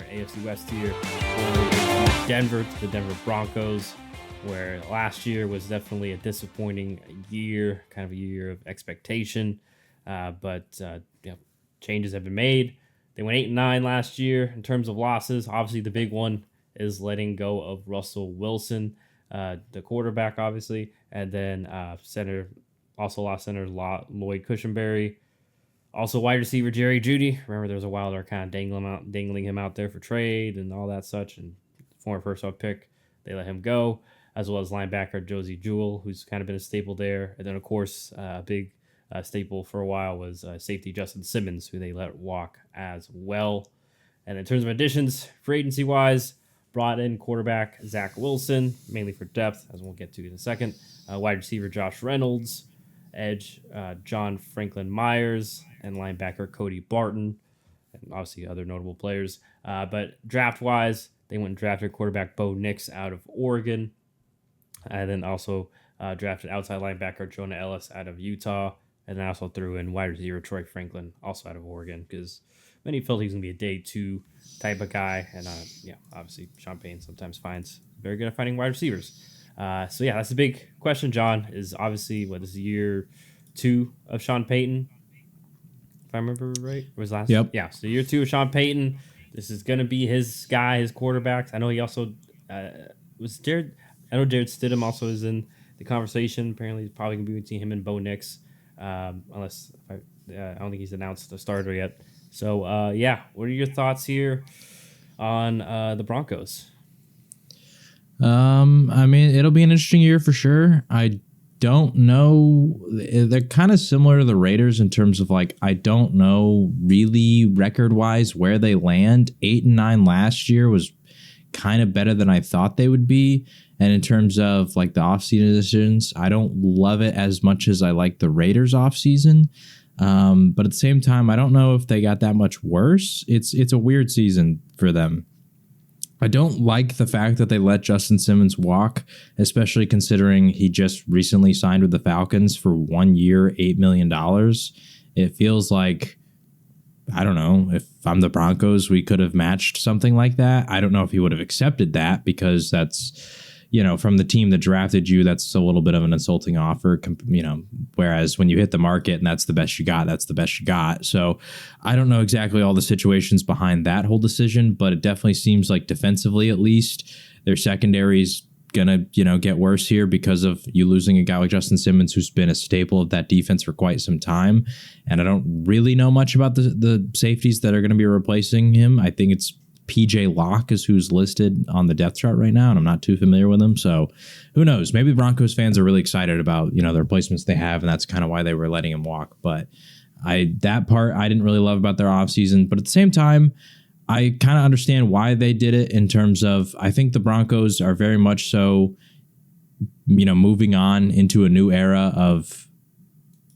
AFC West here. For Denver to the Denver Broncos, where last year was definitely a disappointing year, kind of a year of expectation. But changes have been made. They went 8-9 last year in terms of losses. Obviously, the big one is letting go of Russell Wilson, the quarterback, obviously, and then center also lost center Lloyd Cushenberry. Also, wide receiver Jerry Jeudy. Remember, there was a while they were kind of dangling him out there for trade and all that such. And former first-round pick, they let him go, as well as linebacker Josie Jewell, who's kind of been a staple there. And then, of course, a big staple for a while was safety Justin Simmons, who they let walk as well. And in terms of additions, free agency-wise, brought in quarterback Zach Wilson, mainly for depth, as we'll get to in a second. Wide receiver Josh Reynolds, edge John Franklin Myers, and linebacker Cody Barton, and obviously other notable players. But draft-wise, they went and drafted quarterback Bo Nix out of Oregon, and then also drafted outside linebacker Jonah Ellis out of Utah, and then also threw in wide receiver Troy Franklin, also out of Oregon, because many felt he was going to be a day two type of guy, and obviously Sean Payton sometimes finds very good at finding wide receivers. That's the big question, John, is obviously this is year 2 of Sean Payton, if I remember right. It was last. Yep. Yeah, so year 2 of Sean Payton. This is going to be his guy, his quarterbacks. I know he also was Jared. I know Jared Stidham also is in the conversation. Apparently, it's probably going to be between him and Bo Nix, unless I don't think he's announced the starter yet. So, what are your thoughts here on the Broncos? It'll be an interesting year for sure. I don't know. They're kind of similar to the Raiders in terms of I don't know really record-wise where they land. 8-9 last year was kind of better than I thought they would be. And in terms of the offseason decisions, I don't love it as much as I like the Raiders offseason. But at the same time, I don't know if they got that much worse. It's a weird season for them. I don't like the fact that they let Justin Simmons walk, especially considering he just recently signed with the Falcons for 1 year, $8 million. It feels like, I don't know, if I'm the Broncos, we could have matched something like that. I don't know if he would have accepted that because that's, from the team that drafted you, that's a little bit of an insulting offer, whereas when you hit the market and that's the best you got, that's the best you got. So I don't know exactly all the situations behind that whole decision, but it definitely seems like defensively, at least, their secondary's gonna, get worse here because of you losing a guy like Justin Simmons, who's been a staple of that defense for quite some time. And I don't really know much about the safeties that are going to be replacing him. I think it's PJ Locke is who's listed on the depth chart right now, and I'm not too familiar with him. So who knows? Maybe Broncos fans are really excited about, the replacements they have, and that's kind of why they were letting him walk. But that part I didn't really love about their offseason. But at the same time, I kind of understand why they did it in terms of I think the Broncos are very much so, moving on into a new era of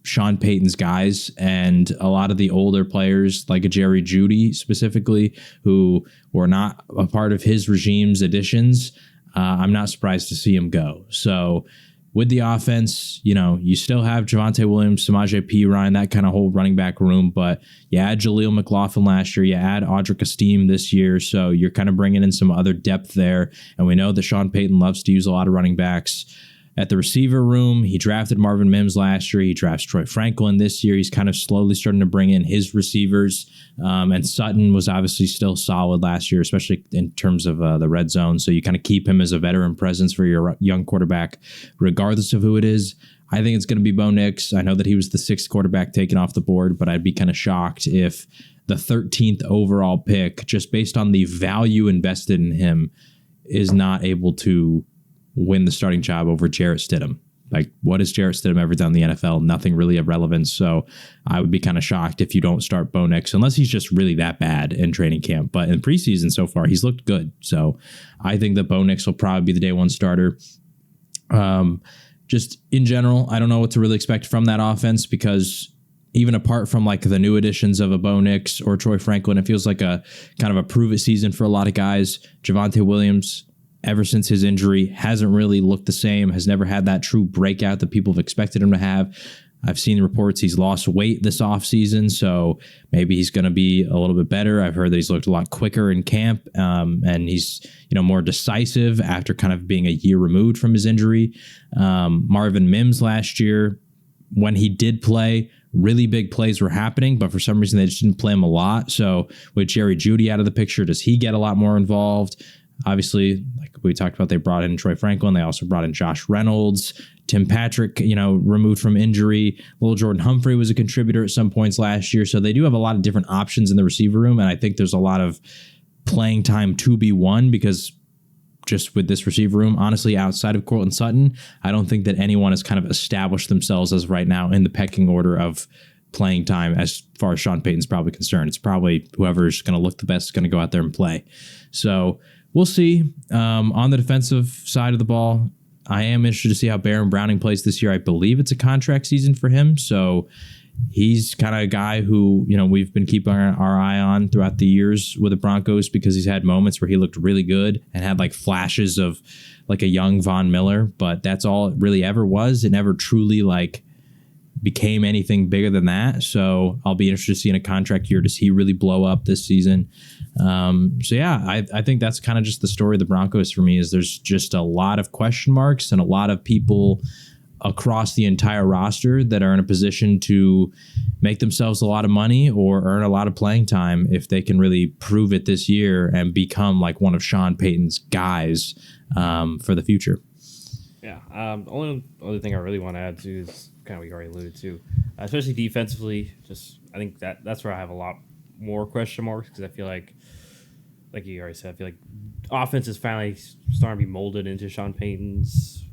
Sean Payton's guys, and a lot of the older players like a Jerry Jeudy specifically, who were not a part of his regime's additions. I'm not surprised to see him go. So with the offense, you still have Javonte Williams, Samaje Perine, that kind of whole running back room, but you add Jaleel McLaughlin last year, you add Audric Esteem this year, so you're kind of bringing in some other depth there, and we know that Sean Payton loves to use a lot of running backs. At the receiver room, he drafted Marvin Mims last year. He drafts Troy Franklin this year. He's kind of slowly starting to bring in his receivers. And Sutton was obviously still solid last year, especially in terms of the red zone. So you kind of keep him as a veteran presence for your young quarterback, regardless of who it is. I think it's going to be Bo Nix. I know that he was the 6th quarterback taken off the board, but I'd be kind of shocked if the 13th overall pick, just based on the value invested in him, is not able to win the starting job over Jarrett Stidham. What has Jarrett Stidham ever done in the NFL? Nothing really of relevance. So I would be kind of shocked if you don't start Bo Nix, unless he's just really that bad in training camp. But in preseason so far, he's looked good. So I think that Bo Nix will probably be the day one starter. Just in general, I don't know what to really expect from that offense, because even apart from the new additions of a Bo Nix or Troy Franklin, it feels like a kind of a prove-it season for a lot of guys. Javonte Williams, ever since his injury, hasn't really looked the same, has never had that true breakout that people have expected him to have. I've seen reports he's lost weight this offseason, so maybe he's going to be a little bit better. I've heard that he's looked a lot quicker in camp, and he's more decisive after kind of being a year removed from his injury. Marvin Mims last year, when he did play, really big plays were happening, but for some reason they just didn't play him a lot. So with Jerry Jeudy out of the picture, does he get a lot more involved? Obviously, like we talked about, they brought in Troy Franklin. They also brought in Josh Reynolds. Tim Patrick, removed from injury. Lil Jordan Humphrey was a contributor at some points last year. So they do have a lot of different options in the receiver room. And I think there's a lot of playing time to be won because just with this receiver room, honestly, outside of Courtland Sutton, I don't think that anyone has kind of established themselves as right now in the pecking order of playing time as far as Sean Payton's probably concerned. It's probably whoever's going to look the best is going to go out there and play. So we'll see. On the defensive side of the ball, I am interested to see how Baron Browning plays this year. I believe it's a contract season for him. So he's kind of a guy who, we've been keeping our eye on throughout the years with the Broncos because he's had moments where he looked really good and had like flashes of like a young Von Miller, but that's all it really ever was. It never truly like became anything bigger than that. So I'll be interested to see in a contract year, does he really blow up this season? I think that's kind of just the story of the Broncos for me, is there's just a lot of question marks and a lot of people across the entire roster that are in a position to make themselves a lot of money or earn a lot of playing time if they can really prove it this year and become like one of Sean Payton's guys for the future. Yeah. The only other thing I really want to add to is kind of what you already alluded to, especially defensively. I think that's where I have a lot more question marks because I feel like you already said, I feel like offense is finally starting to be molded into Sean Payton's,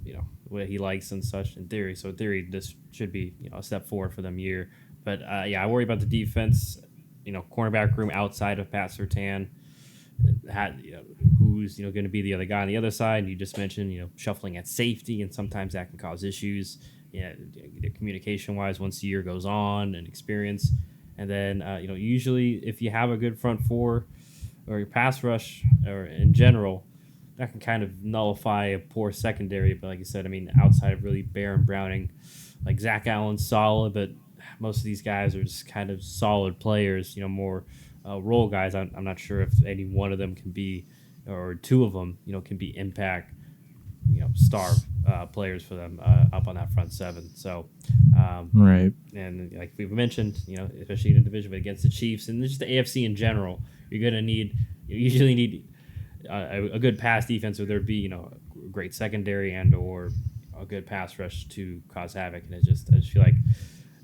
what he likes and such in theory. So in theory, this should be a step forward for them year. But I worry about the defense. Cornerback room outside of Pat Surtain. Who's going to be the other guy on the other side? And you just mentioned shuffling at safety, and sometimes that can cause issues. Communication wise, once the year goes on and experience, and then usually if you have a good front four or your pass rush or in general, that can kind of nullify a poor secondary. But like you said, I mean, outside of really Baron Browning, like Zach Allen's solid, but most of these guys are just kind of solid players. More role guys. I'm not sure if any one of them can be, or two of them, can be impact, star players for them up on that front seven. So, right. And like we've mentioned, especially in a division but against the Chiefs and just the AFC in general, you usually need a good pass defense, or there'd be, a great secondary and or a good pass rush to cause havoc. And I just feel like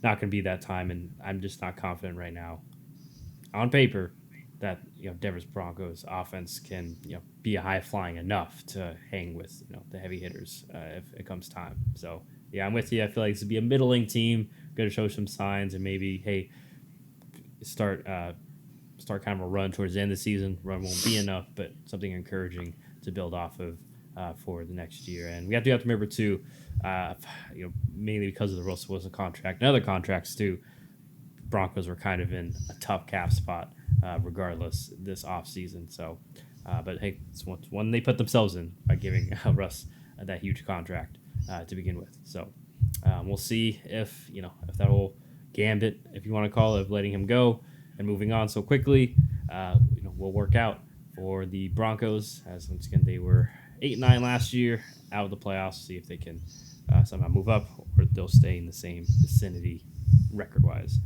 not going to be that time, and I'm just not confident right now on paper that Denver Broncos offense can be a high flying enough to hang with the heavy hitters if it comes time. So yeah, I'm with you. I feel like this would be a middling team, going to show some signs, and maybe start kind of a run towards the end of the season. Run won't be enough, but something encouraging to build off of for the next year. And we have to remember too, mainly because of the Russell Wilson contract and other contracts too, Broncos were kind of in a tough cap spot regardless this offseason. So, but hey, it's one they put themselves in by giving Russ that huge contract to begin with. So we'll see if that whole gambit, if you want to call it, of letting him go and moving on so quickly, will work out for the Broncos, as once again they were 8-9 last year, out of the playoffs. See if they can somehow move up, or they'll stay in the same vicinity record-wise.